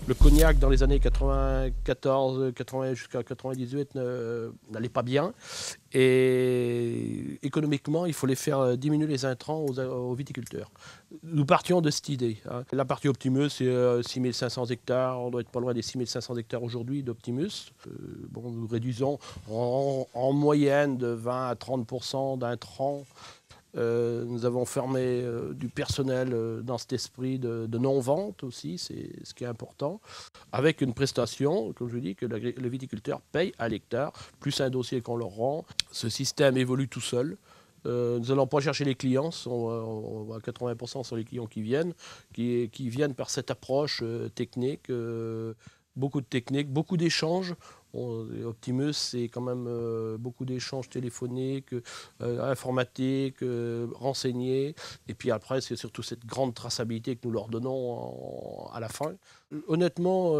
Le cognac, dans les années 94, 80 jusqu'à 98, n'allait pas bien. Et économiquement, il fallait faire diminuer les intrants aux viticulteurs. Nous partions de cette idée, hein. La partie Optimus, c'est 6500 hectares. On doit être pas loin des 6500 hectares aujourd'hui d'Optimus. Bon, nous réduisons en moyenne de 20 à 30% d'intrants. Nous avons fermé du personnel dans cet esprit de non-vente aussi, c'est ce qui est important, avec une prestation, comme je vous dis, que le viticulteur paye à l'hectare, plus un dossier qu'on leur rend. Ce système évolue tout seul. Nous n'allons pas chercher les clients, à 80% sont les clients qui viennent par cette approche technique, beaucoup de techniques, beaucoup d'échanges. Optimus, c'est quand même beaucoup d'échanges téléphoniques, informatiques, renseignés. Et puis après, c'est surtout cette grande traçabilité que nous leur donnons à la fin. Honnêtement,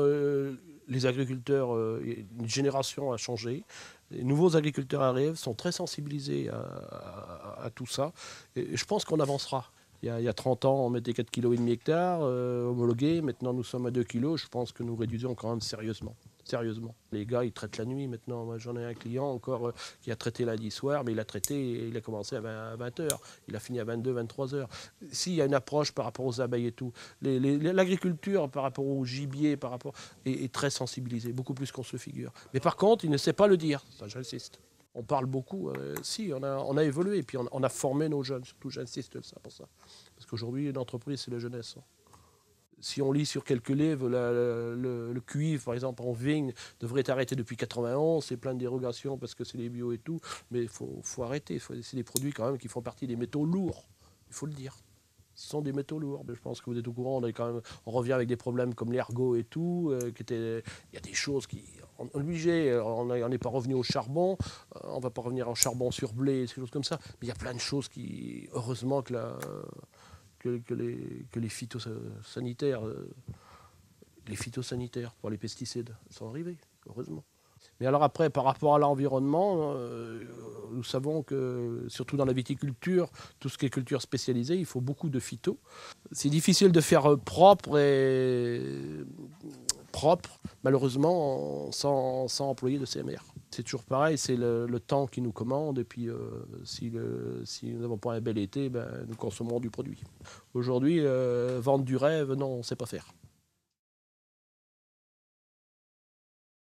les agriculteurs, une génération a changé. Les nouveaux agriculteurs arrivent, sont très sensibilisés à tout ça. Et je pense qu'on avancera. Il y a 30 ans, on mettait 4,5 kg hectares homologués. Maintenant, nous sommes à 2 kg. Je pense que nous réduisons quand même sérieusement. Sérieusement. Les gars, ils traitent la nuit maintenant. Moi, j'en ai un client encore qui a traité lundi soir, mais il a traité et il a commencé à 20h. Il a fini à 22, 23h. S'il y a une approche par rapport aux abeilles et tout, l'agriculture par rapport au gibier est très sensibilisée, beaucoup plus qu'on se figure. Mais par contre, il ne sait pas le dire. Ça, j'insiste. On parle beaucoup. Si, on a évolué. Et puis, on a formé nos jeunes. Surtout, j'insiste ça pour ça. Parce qu'aujourd'hui, l'entreprise, c'est la jeunesse. Si on lit sur quelques livres, le cuivre, par exemple, en vigne, devrait être arrêté depuis 91. C'est plein de dérogations parce que c'est les bio et tout. Mais il faut arrêter. C'est des produits quand même qui font partie des métaux lourds. Il faut le dire. Ce sont des métaux lourds. Je pense que vous êtes au courant. On revient avec des problèmes comme l'ergot et tout. Il y a des choses qui... obligé, on n'est pas revenu au charbon. On ne va pas revenir au charbon sur blé, des choses comme ça. Mais il y a plein de choses qui... Heureusement que les phytosanitaires pour les pesticides sont arrivés, heureusement. Mais alors après, par rapport à l'environnement, nous savons que, surtout dans la viticulture, tout ce qui est culture spécialisée, il faut beaucoup de phyto. C'est difficile de faire propre, malheureusement, sans employer de CMR. C'est toujours pareil, c'est le temps qui nous commande, et puis si nous n'avons pas un bel été, nous consommons du produit. Aujourd'hui, vendre du rêve, non, on ne sait pas faire.